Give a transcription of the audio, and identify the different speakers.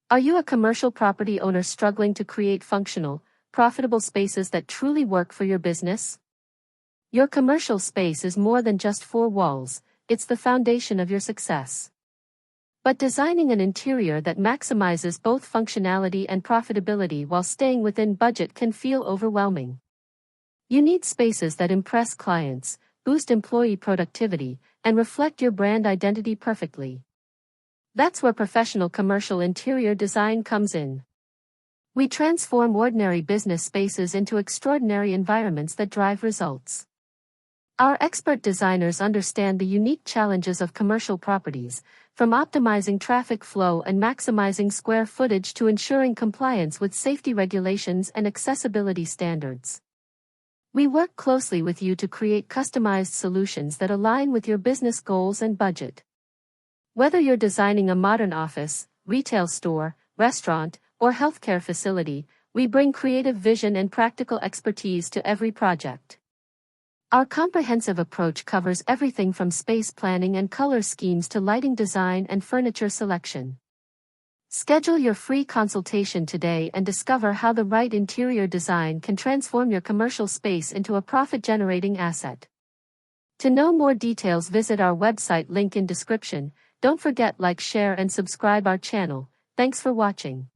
Speaker 1: Are you a commercial property owner struggling to create functional, profitable spaces that truly work for your business? Your commercial space is more than just four walls, it's the foundation of your success. But designing an interior that maximizes both functionality and profitability while staying within budget can feel overwhelming. You need spaces that impress clients, boost employee productivity, and reflect your brand identity perfectly. That's where professional commercial interior design comes in. We transform ordinary business spaces into extraordinary environments that drive results. Our expert designers understand the unique challenges of commercial properties, from optimizing traffic flow and maximizing square footage to ensuring compliance with safety regulations and accessibility standards. We work closely with you to create customized solutions that align with your business goals and budget. Whether you're designing a modern office, retail store, restaurant, or healthcare facility, we bring creative vision and practical expertise to every project. Our comprehensive approach covers everything from space planning and color schemes to lighting design and furniture selection. Schedule your free consultation today and discover how the right interior design can transform your commercial space into a profit-generating asset. To know more details, visit our website, link in description. Don't forget, like, share and subscribe our channel. Thanks for watching.